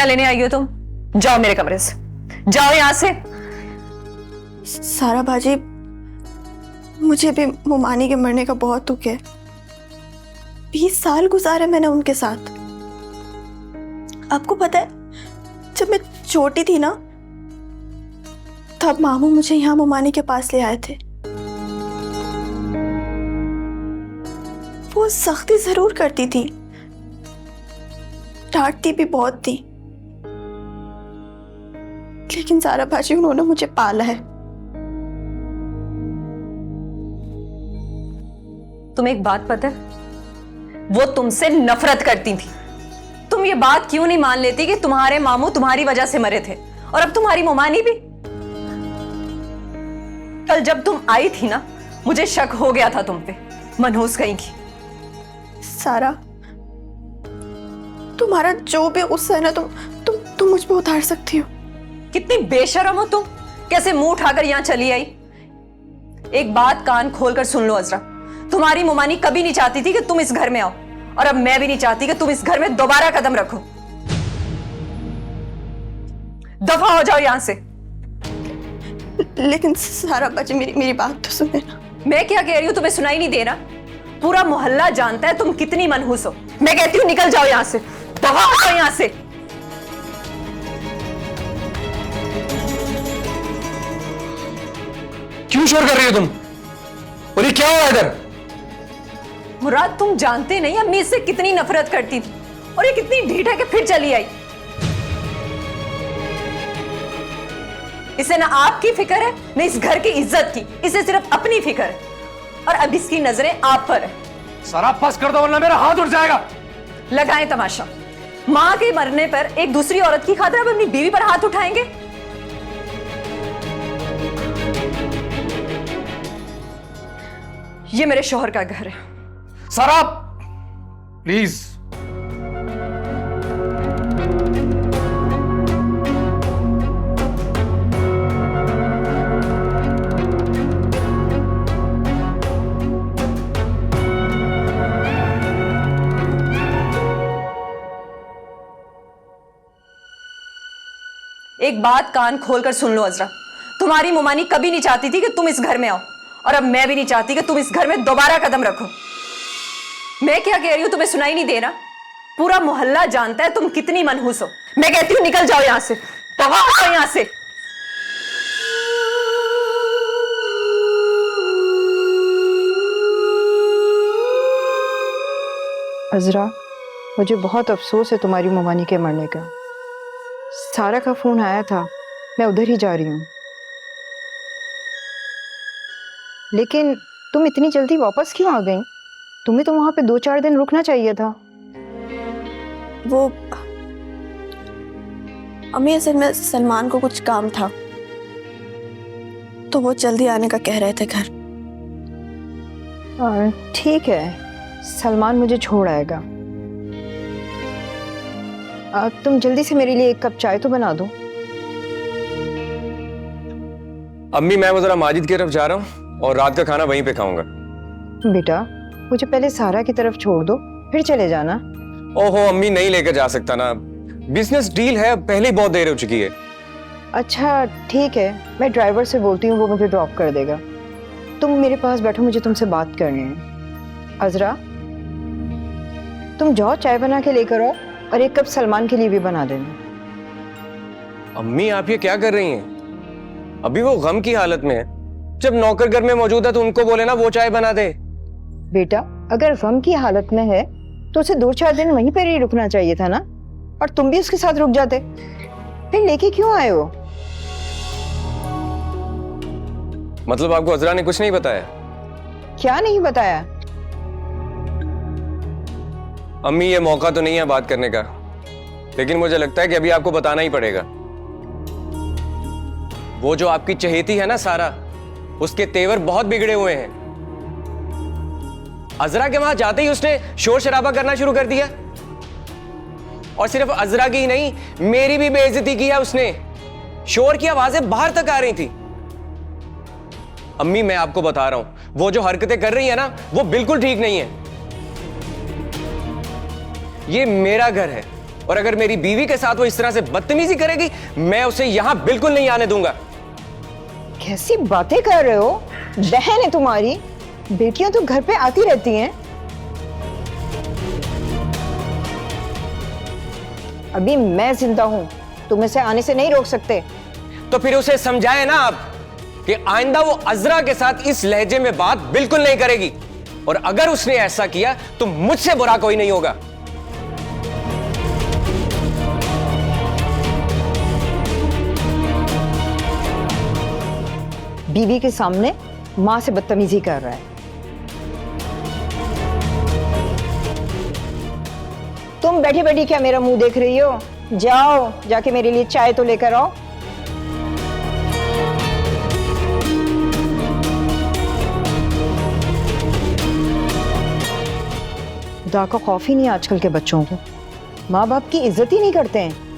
क्या लेने आई हो तुम? जाओ मेरे कमरे से, जाओ यहां से। सारा बाजी, मुझे भी मोमानी के मरने का बहुत दुख है। 20 साल गुजारे मैंने उनके साथ। आपको पता है, जब मैं छोटी थी ना, तब मामू मुझे यहाँ मोमानी के पास ले आए थे। वो सख्ती जरूर करती थी, डांटती भी बहुत थी, लेकिन सारा बाजी उन्होंने मुझे पाला है। तुम्हें एक बात पता है, वो तुमसे नफरत करती थी। तुम ये बात क्यों नहीं मान लेती कि तुम्हारे मामू तुम्हारी वजह से मरे थे, और अब तुम्हारी मोमानी भी। कल जब तुम आई थी ना, मुझे शक हो गया था तुम पे, मनहूस कहीं की। सारा, तुम्हारा जो भी गुस्सा है ना, तुम मुझ पे उतार सकती हो। कितनी बेशर्म हो तुम, कैसे मुंह उठाकर यहां चली आई। एक बात कान खोलकर सुन लो अजरा, तुम्हारी मोमानी कभी नहीं चाहती थी कि तुम इस घर में आओ, और अब मैं भी नहीं चाहती कि तुम इस घर में दोबारा कदम रखो। दफा हो जाओ यहां से। लेकिन सारा बाजी, मेरी बात तो सुने ना। मैं क्या कह रही हूं तुम्हें सुनाई नहीं दे रहा? पूरा मोहल्ला जानता है तुम कितनी मनहूस हो। मैं कहती हूं निकल जाओ यहां से, दफा हो जाओ यहां से। क्यों शोर कर रही हो तुम? और ये क्या हुआ इधर? मुराद, तुम जानते नहीं अम्मी इससे कितनी नफरत करती थी, और ये कितनी ढीठ है कि फिर चली आई। इसे ना आपकी फिक्र है, ना इस घर की इज्जत की, इसे सिर्फ अपनी फिक्र है, और अब इसकी नजरें आप पर है। सारा बस कर दो वरना मेरा हाथ उठ जाएगा। लगाएं तमाशा। मां के मरने पर एक दूसरी औरत की खातिर अब अपनी बीवी पर हाथ उठाएंगे? ये मेरे शौहर का घर है। सारा प्लीज। एक बात कान खोलकर सुन लो अजरा, तुम्हारी मोमानी कभी नहीं चाहती थी कि तुम इस घर में आओ, और अब मैं भी नहीं चाहती कि तुम इस घर में दोबारा कदम रखो। मैं क्या कह रही हूं तुम्हें सुनाई नहीं दे रहा? पूरा मोहल्ला जानता है तुम कितनी मनहूस हो। मैं कहती हूं निकल जाओ यहां से, दफा हो जाओ यहां से। अजरा, मुझे बहुत अफसोस है तुम्हारी मोमानी के मरने का। सारा का फोन आया था, मैं उधर ही जा रही हूँ। लेकिन तुम इतनी जल्दी वापस क्यों आ गई? तुम्हें तो वहां पे 2-4 दिन रुकना चाहिए था। वो अम्मी, असल में सलमान को कुछ काम था, तो वो जल्दी आने का कह रहे थे घर। ठीक है, सलमान मुझे छोड़ आएगा। तुम जल्दी से मेरे लिए 1 कप चाय तो बना दो। अम्मी, मैं वो जरा माजिद की तरफ जा रहा हूँ और रात का खाना वहीं पे खाऊंगा। बेटा, मुझे पहले सारा की तरफ छोड़ दो, फिर चले जाना। ओहो अम्मी, नहीं लेकर जा सकता ना, बिजनेस डील है, पहले ही बहुत देर हो चुकी है। अच्छा ठीक है, मैं ड्राइवर से बोलती हूँ, वो मुझे ड्रॉप कर देगा। तुम मेरे पास बैठो, मुझे तुमसे बात करनी है। अजरा, तुम जाओ चाय बना के लेकर आओ, और 1 कप सलमान के लिए भी बना देना। अम्मी, आप ये क्या कर रही हैं? अभी वो गम की हालत में है, जब नौकर घर में मौजूद है तो उनको बोले ना वो चाय बना दे। बेटा, अगर गम की हालत में है तो उसे 2-4 दिन वहीं पर ही रुकना चाहिए था ना, और तुम भी उसके साथ रुक जाते। फिर लेके क्यों आए हो? मतलब आपको अजरा ने कुछ नहीं बताया? क्या नहीं बताया? अम्मी, ये मौका तो नहीं है बात करने का, लेकिन मुझे लगता है कि अभी आपको बताना ही पड़ेगा। वो जो आपकी चहेती है ना सारा, उसके तेवर बहुत बिगड़े हुए हैं। अजरा के वहां जाते ही उसने शोर शराबा करना शुरू कर दिया, और सिर्फ अजरा की ही नहीं, मेरी भी बेइज्जती की है उसने। शोर की आवाजें बाहर तक आ रही थी। अम्मी, मैं आपको बता रहा हूं, वो जो हरकतें कर रही है ना, वो बिल्कुल ठीक नहीं है। ये मेरा घर है और अगर मेरी बीवी के साथ वो इस तरह से बदतमीजी करेगी, मैं उसे यहां बिल्कुल नहीं आने दूंगा। कैसी बातें कर रहे हो? बहन है तुम्हारी, बेटियां तो घर पे आती रहती हैं। अभी मैं जिंदा हूं, तुम इसे आने से नहीं रोक सकते। तो फिर उसे समझाए ना आप कि आइंदा वो अजरा के साथ इस लहजे में बात बिल्कुल नहीं करेगी, और अगर उसने ऐसा किया तो मुझसे बुरा कोई नहीं होगा। बीवी के सामने मां से बदतमीजी कर रहा है। तुम बैठी बैठी क्या मेरा मुंह देख रही हो? जाओ, जाके मेरे लिए चाय तो लेकर आओ। खुदा का खौफ ही नहीं आजकल के बच्चों को, माँ बाप की इज्जत ही नहीं करते हैं।